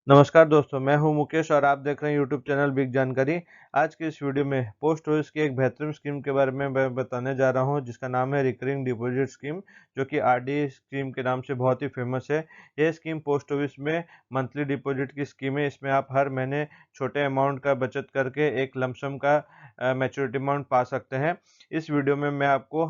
नमस्कार दोस्तों, मैं हूं मुकेश और आप देख रहे हैं यूट्यूब चैनल बिग जानकारी। आज की इस वीडियो में पोस्ट ऑफिस की एक बेहतरीन स्कीम के बारे में मैं बताने जा रहा हूं, जिसका नाम है रिकरिंग डिपॉजिट स्कीम, जो कि आरडी स्कीम के नाम से बहुत ही फेमस है। यह स्कीम पोस्ट ऑफिस में मंथली डिपॉजिट की स्कीम है। इसमें आप हर महीने छोटे अमाउंट का बचत करके एक लमसम का मैच्योरिटी अमाउंट पा सकते हैं। इस वीडियो में मैं आपको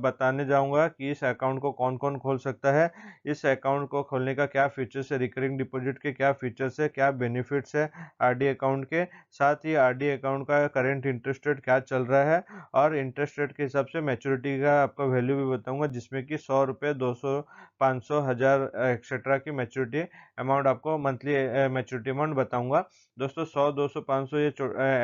बताने जाऊँगा कि इस अकाउंट को कौन-कौन खोल सकता है, इस अकाउंट को खोलने का क्या फीचर्स है, रिकरिंग डिपॉजिट के क्या फीचर्स है, क्या बेनिफिट्स है आरडी अकाउंट के, साथ ही आरडी अकाउंट का करंट इंटरेस्ट रेट क्या चल रहा है और इंटरेस्ट रेट के हिसाब से मैच्योरिटी का आपका वैल्यू भी बताऊंगा, जिसमें कि 100 रुपये, 200, 500, 1000 एक्सेट्रा की मैच्योरिटी अमाउंट आपको मंथली मैच्योरिटी अमाउंट बताऊंगा। दोस्तों 100, 200, 500 ये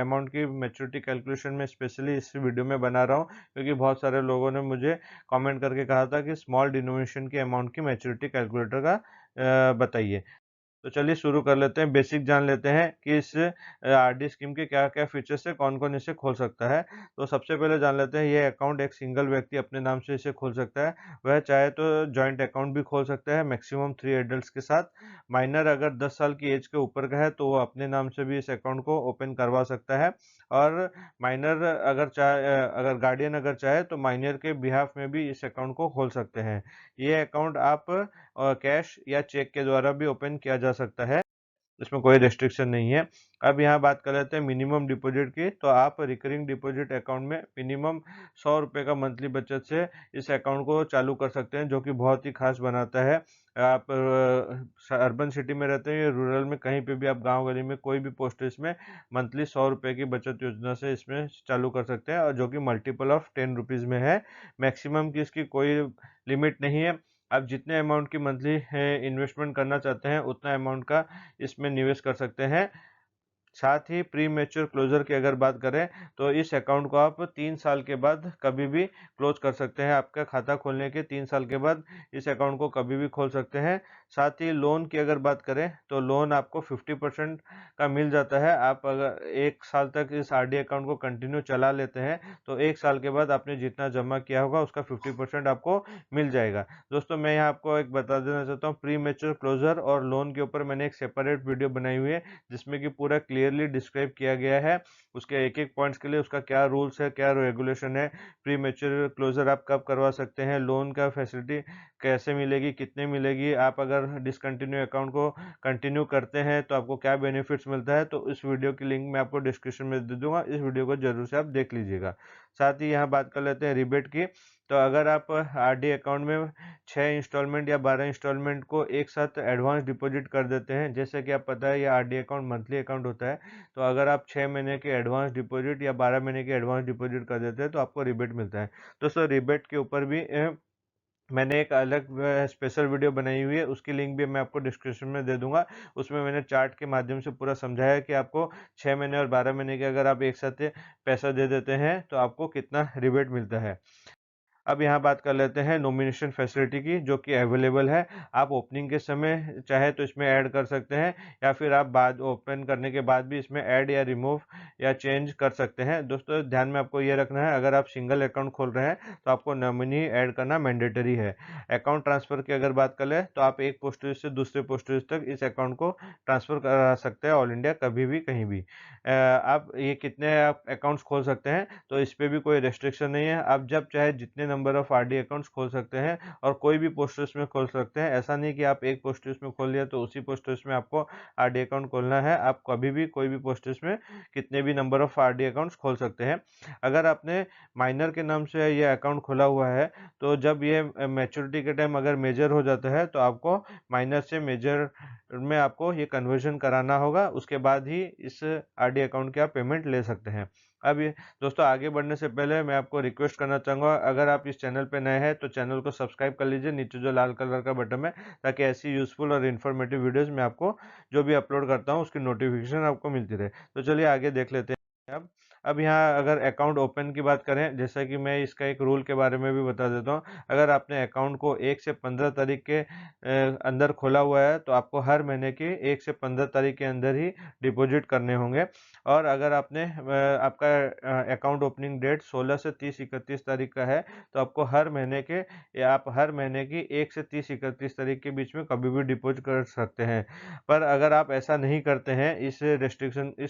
अमाउंट की मैच्योरिटी कैलकुलेशन में स्पेशली इस वीडियो में बना रहा हूँ, क्योंकि बहुत सारे लोगों ने मुझे कमेंट करके कहा था कि स्मॉल डिनोमिनेशन के अमाउंट की मैच्योरिटी कैलकुलेटर का बताइए। तो चलिए शुरू कर लेते हैं, बेसिक जान लेते हैं कि इस आरडी स्कीम के क्या-क्या फीचर्स है, कौन-कौन इसे खोल सकता है। तो सबसे पहले जान लेते हैं, ये अकाउंट एक सिंगल व्यक्ति अपने नाम से इसे खोल सकता है। वह चाहे तो जॉइंट अकाउंट भी खोल सकता है, मैक्सिमम 3 एडल्ट्स के साथ। माइनर अगर 10 साल की एज के ऊपर का है तो वो अपने नाम से भी इस अकाउंट को ओपन करवा सकता है। और माइनर अगर गार्डियन अगर चाहे तो माइनर के बिहाफ में भी इस अकाउंट को खोल सकते हैं। ये अकाउंट आप कैश या चेक के द्वारा भी ओपन किया जा सकता है, इसमें कोई रेस्ट्रिक्शन नहीं है। अब यहाँ बात कर लेते हैं मिनिमम डिपॉजिट की। तो आप रिकरिंग डिपॉजिट अकाउंट में मिनिमम 100 रुपये का मंथली बचत से इस अकाउंट को चालू कर सकते हैं, जो कि बहुत ही खास बनाता है। आप अर्बन सिटी में रहते हैं या रूरल में, कहीं पे भी आप गांव गली में कोई भी पोस्ट ऑफिस में मंथली 100 रुपये की बचत योजना से इसमें चालू कर सकते हैं, और जो कि मल्टीपल ऑफ 10 रुपीज़ में है। मैक्सिमम की इसकी कोई लिमिट नहीं है। आप जितने अमाउंट की मंथली इन्वेस्टमेंट करना चाहते हैं उतना अमाउंट का इसमें निवेश कर सकते हैं। साथ ही प्री मैच्योर क्लोजर की अगर बात करें तो इस अकाउंट को आप 3 साल के बाद कभी भी क्लोज कर सकते हैं। आपका खाता खोलने के 3 साल के बाद इस अकाउंट को कभी भी खोल सकते हैं। साथ ही लोन की अगर बात करें तो लोन आपको 50% का मिल जाता है। आप अगर 1 साल तक इस आरडी अकाउंट को कंटिन्यू चला लेते हैं तो 1 साल के बाद आपने जितना जमा किया होगा उसका 50% आपको मिल जाएगा। दोस्तों मैं यहाँ आपको एक बता देना चाहता हूँ, प्री मैच्योर क्लोजर और लोन के ऊपर मैंने एक सेपरेट वीडियो बनाई हुई है, जिसमें कि पूरा क्लियरली डिस्क्राइब किया गया है उसके एक एक पॉइंट्स के लिए, उसका क्या रूल्स है, क्या रेगुलेशन है, प्री मैच्योर क्लोजर आप कब करवा सकते हैं, लोन का फैसिलिटी कैसे मिलेगी, कितने मिलेगी, आप अगर डिसकंटिन्यू अकाउंट को कंटिन्यू करते हैं तो आपको क्या बेनिफिट्स मिलता है। तो इस वीडियो की लिंक मैं आपको डिस्क्रिप्शन में दे दूंगा, इस वीडियो को जरूर से आप देख लीजिएगा। साथ ही यहाँ बात कर लेते हैं रिबेट की। तो अगर आप आरडी अकाउंट में 6 इंस्टॉलमेंट या 12 इंस्टॉलमेंट को एक साथ एडवांस डिपॉजिट कर देते हैं, जैसे कि आप पता है ये आरडी अकाउंट मंथली अकाउंट होता है, तो अगर आप 6 महीने के एडवांस डिपॉजिट या 12 महीने के एडवांस डिपॉजिट कर देते हैं तो आपको रिबेट मिलता है। दोस्तों रिबेट के ऊपर भी मैंने एक अलग स्पेशल वीडियो बनाई हुई है, उसकी लिंक भी मैं आपको डिस्क्रिप्शन में दे दूंगा। उसमें मैंने चार्ट के माध्यम से पूरा समझाया है कि आपको 6 महीने और 12 महीने के अगर आप एक साथ पैसा दे देते हैं तो आपको कितना रिबेट मिलता है। अब यहाँ बात कर लेते हैं नॉमिनेशन फैसिलिटी की, जो कि अवेलेबल है। आप ओपनिंग के समय चाहे तो इसमें ऐड कर सकते हैं, या फिर आप बाद ओपन करने के बाद भी इसमें ऐड या रिमूव या चेंज कर सकते हैं। दोस्तों ध्यान में आपको ये रखना है, अगर आप सिंगल अकाउंट खोल रहे हैं तो आपको नॉमिनी ऐड करना मैंडेटरी है। अकाउंट ट्रांसफ़र की अगर बात कर लें तो आप एक पोस्ट ऑफिस से दूसरे पोस्ट ऑफिस तक इस अकाउंट को ट्रांसफ़र करा सकते हैं, ऑल इंडिया कभी भी कहीं भी। आप ये कितने आप अकाउंट्स खोल सकते हैं तो इस पे भी कोई रेस्ट्रिक्शन नहीं है। आप जब चाहे जितने नंबर ऑफ आरडी अकाउंट्स खोल सकते हैं और कोई भी पोस्ट ऑफिस में खोल सकते हैं। ऐसा नहीं कि आप एक पोस्ट ऑफिस में खोल लिया तो उसी पोस्ट ऑफिस में आपको आरडी अकाउंट खोलना है। आप कभी भी कोई भी पोस्ट ऑफिस में कितने भी नंबर ऑफ आरडी अकाउंट्स खोल सकते हैं। अगर आपने माइनर के नाम से ये अकाउंट खोला हुआ है तो जब ये मैच्योरिटी के टाइम अगर मेजर हो जाता है तो आपको माइनर से मेजर में आपको ये कन्वर्जन कराना होगा, उसके बाद ही इस आरडी अकाउंट की आप पेमेंट ले सकते हैं। अब ये दोस्तों आगे बढ़ने से पहले मैं आपको रिक्वेस्ट करना चाहूँगा, अगर आप इस चैनल पे नए हैं तो चैनल को सब्सक्राइब कर लीजिए, नीचे जो लाल कलर का बटन है, ताकि ऐसी यूज़फुल और इन्फॉर्मेटिव वीडियोस मैं आपको जो भी अपलोड करता हूँ उसकी नोटिफिकेशन आपको मिलती रहे। तो चलिए आगे देख लेते हैं। अब यहाँ अगर अकाउंट ओपन की बात करें, जैसा कि मैं इसका एक रूल के बारे में भी बता देता हूँ। अगर आपने अकाउंट को 1 से 15 तारीख के अंदर खोला हुआ है तो आपको हर महीने की 1 से 15 तारीख के अंदर ही डिपॉजिट करने होंगे। और अगर आपने आपका अकाउंट ओपनिंग डेट 16 से 30-31 तारीख का है तो आपको हर महीने के या आप हर महीने की 1 से 30-31 तारीख के बीच में कभी भी डिपॉजिट कर सकते हैं। पर अगर आप ऐसा नहीं करते हैं, इस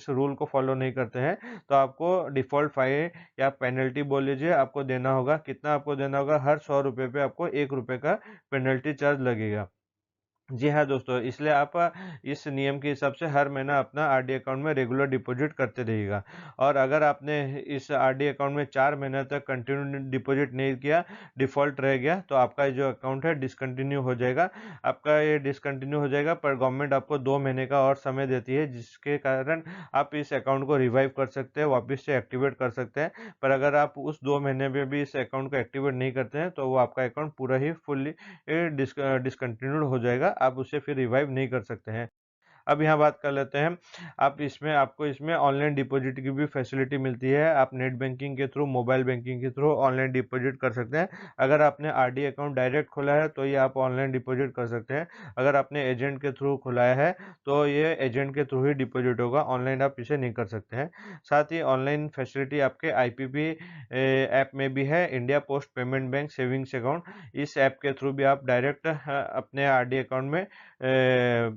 रूल को फॉलो नहीं करते हैं, तो आपको डिफ़ॉल्ट फाइन या पेनल्टी बोल लीजिए आपको देना होगा। कितना आपको देना होगा? हर 100 रुपये पे आपको 1 रुपये का पेनल्टी चार्ज लगेगा। जी हाँ दोस्तों, इसलिए आप इस नियम के हिसाब से हर महीना अपना आरडी अकाउंट में रेगुलर डिपॉजिट करते रहिएगा। और अगर आपने इस आरडी अकाउंट में 4 महीने तक कंटिन्यू डिपॉजिट नहीं किया, डिफ़ॉल्ट रह गया, तो आपका जो अकाउंट है डिसकंटिन्यू हो जाएगा। आपका ये डिसकंटिन्यू हो जाएगा, पर गवर्नमेंट आपको 2 महीने का और समय देती है, जिसके कारण आप इस अकाउंट को रिवाइव कर सकते हैं, वापस से एक्टिवेट कर सकते हैं। पर अगर आप उस 2 महीने में भी इस अकाउंट को एक्टिवेट नहीं करते हैं, तो वो आपका अकाउंट पूरा ही फुल्ली डिसकंटिन्यूड हो जाएगा, आप उसे फिर रिवाइव नहीं कर सकते हैं। अब यहाँ बात कर लेते हैं, आपको इसमें ऑनलाइन डिपॉजिट की भी फैसिलिटी मिलती है। आप नेट बैंकिंग के थ्रू, मोबाइल बैंकिंग के थ्रू ऑनलाइन डिपॉजिट कर सकते हैं। अगर आपने आरडी अकाउंट डायरेक्ट खोला है तो ये आप ऑनलाइन डिपॉजिट कर सकते हैं। अगर आपने एजेंट के थ्रू खुलाया है तो ये एजेंट के थ्रू ही डिपॉजिट होगा, ऑनलाइन आप इसे नहीं कर सकते हैं। साथ ही ऑनलाइन फैसिलिटी आपके आईपीपी ऐप में भी है, India post payment bank savings account. इस ऐप के थ्रू भी आप डायरेक्ट अपने आरडी अकाउंट में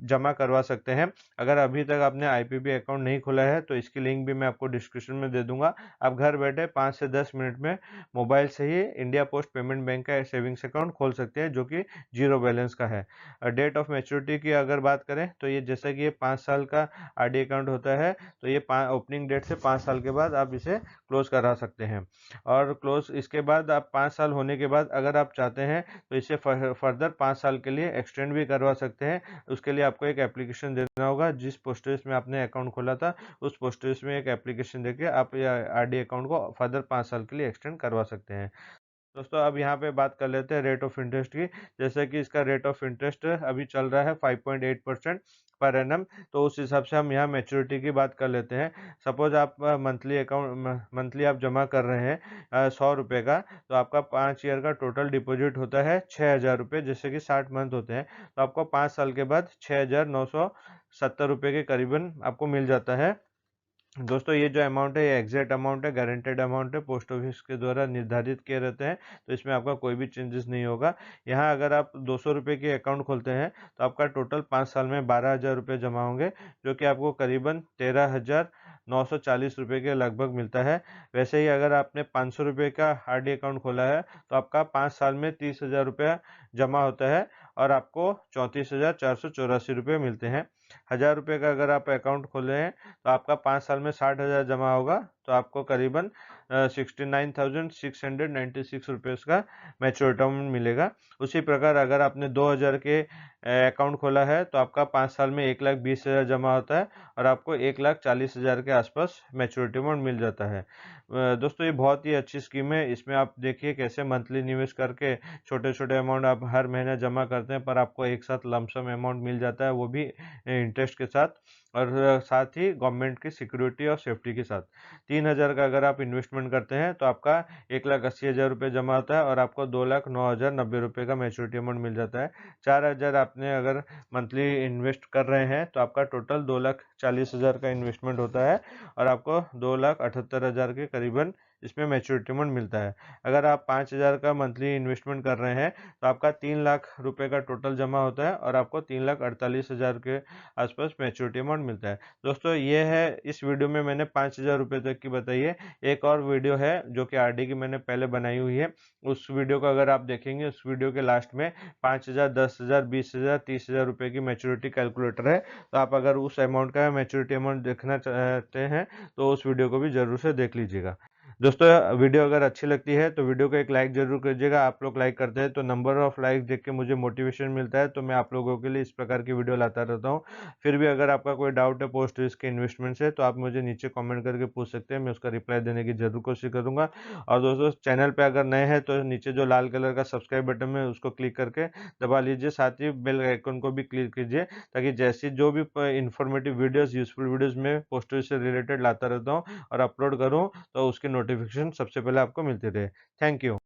जमा करवा सकते हैं। अगर अभी तक आपने आईपीपी अकाउंट नहीं खोला है तो इसकी लिंक भी मैं आपको डिस्क्रिप्शन में दे दूंगा। आप घर बैठे 5 से 10 मिनट में मोबाइल से ही इंडिया पोस्ट पेमेंट बैंक का सेविंग्स अकाउंट खोल सकते हैं, जो कि जीरो बैलेंस का है। डेट ऑफ मैच्योरिटी की अगर बात करें तो ये जैसा कि ये 5 साल का आरडी अकाउंट होता है, तो ये ओपनिंग डेट से 5 साल के बाद आप इसे क्लोज करा सकते हैं। और क्लोज इसके बाद आप 5 साल होने के बाद अगर आप चाहते हैं तो इसे फर्दर 5 साल के लिए एक्सटेंड भी करवा सकते हैं। उसके लिए आपको एक एप्लीकेशन देना होगा। जिस पोस्ट ऑफिस में आपने अकाउंट खोला था उस पोस्ट ऑफिस में एक एप्लीकेशन देके आप ये आरडी अकाउंट को फर्दर 5 साल के लिए एक्सटेंड करवा सकते हैं। दोस्तों अब यहाँ पे बात कर लेते हैं रेट ऑफ इंटरेस्ट की। जैसे कि इसका रेट ऑफ इंटरेस्ट अभी चल रहा है 5.8% पर एनम। तो उस हिसाब से हम यहाँ मैच्योरिटी की बात कर लेते हैं। सपोज आप मंथली आप जमा कर रहे हैं 100 रुपये का, तो आपका 5 ईयर का टोटल डिपॉजिट होता है 6,000 रुपये, जैसे कि 60 मंथ होते हैं। तो आपको 5 साल के बाद 6,970 रुपये के करीबन आपको मिल जाता है। दोस्तों ये जो अमाउंट है ये एग्जैक्ट अमाउंट है, गारंटेड अमाउंट है, पोस्ट ऑफिस के द्वारा निर्धारित किए रहते हैं, तो इसमें आपका कोई भी चेंजेस नहीं होगा। यहाँ अगर आप 200 रुपये की अकाउंट खोलते हैं तो आपका टोटल 5 साल में 12,000 रुपये जमा होंगे, जो कि आपको करीबन 13,940 रुपये के लगभग मिलता है। वैसे ही अगर आपने 500 रुपये का आरडी अकाउंट खोला है तो आपका 5 साल में 30,000 रुपया जमा होता है और आपको 34,484 रुपये मिलते हैं। 1,000 रुपये का अगर आप अकाउंट खोले हैं तो आपका 5 साल में 60,000 जमा होगा, तो आपको करीबन 69,696 रुपये का मैच्योर अमाउंट मिलेगा। उसी प्रकार अगर आपने 2,000 के अकाउंट खोला है तो आपका 5 साल में 1,20,000 जमा होता है और आपको 1,40,000 के आसपास मैच्योरिटी अमाउंट मिल जाता है। दोस्तों ये बहुत ही अच्छी स्कीम है। इसमें आप देखिए कैसे मंथली निवेश करके छोटे छोटे अमाउंट आप हर महीने जमा करते हैं, पर आपको एक साथ लमसम अमाउंट मिल जाता है, वो भी इंटरेस्ट के साथ, और साथ ही गवर्नमेंट की सिक्योरिटी और सेफ्टी के साथ। 3,000 का अगर आप इन्वेस्टमेंट करते हैं तो आपका 1,80,000 रुपये जमा होता है और आपको 2,09,090 रुपये का मैच्योरिटी अमाउंट मिल जाता है। 4,000 आपने अगर मंथली इन्वेस्ट कर रहे हैं तो आपका टोटल 2,40,000 का इन्वेस्टमेंट होता है और आपको 2,78,000 के करीबन इसमें मैच्योरिटी अमाउंट मिलता है। अगर आप 5,000 का मंथली इन्वेस्टमेंट कर रहे हैं तो आपका 3,00,000 रुपये का टोटल जमा होता है और आपको 3,48,000 के आसपास मैच्योरिटी अमाउंट मिलता है। दोस्तों ये है, इस वीडियो में मैंने 5,000 रुपये तक की बताई है। एक और वीडियो है जो कि आरडी की मैंने पहले बनाई हुई है, उस वीडियो को अगर आप देखेंगे उस वीडियो के लास्ट में 5,000, 10,000, 20,000, 30,000 रुपये की मैच्योरिटी कैलकुलेटर है। तो आप अगर उस अमाउंट का मैच्योरिटी अमाउंट देखना चाहते हैं तो उस वीडियो को भी ज़रूर से देख लीजिएगा। दोस्तों वीडियो अगर अच्छी लगती है तो वीडियो को एक लाइक ज़रूर कीजिएगा। आप लोग लाइक करते हैं तो नंबर ऑफ़ लाइक देख के मुझे मोटिवेशन मिलता है, तो मैं आप लोगों के लिए इस प्रकार की वीडियो लाता रहता हूँ। फिर भी अगर आपका कोई डाउट है पोस्ट रिस्क के इन्वेस्टमेंट से, तो आप मुझे नीचे कमेंट करके पूछ सकते हैं, मैं उसका रिप्लाई देने की ज़रूर कोशिश करूँगा। और दोस्तों चैनल पे अगर नए हैं तो नीचे जो लाल कलर का सब्सक्राइब बटन है उसको क्लिक करके दबा लीजिए, साथ ही बेल आइकन को भी क्लिक कीजिए, ताकि जैसी जो भी इन्फॉर्मेटिव वीडियोज़, यूज़फुल वीडियोज़ मैं पोस्ट से रिलेटेड लाता रहता हूँ और अपलोड करूँ, तो उसकी नोटिफिकेशन सबसे पहले आपको मिलती रहे। Thank you.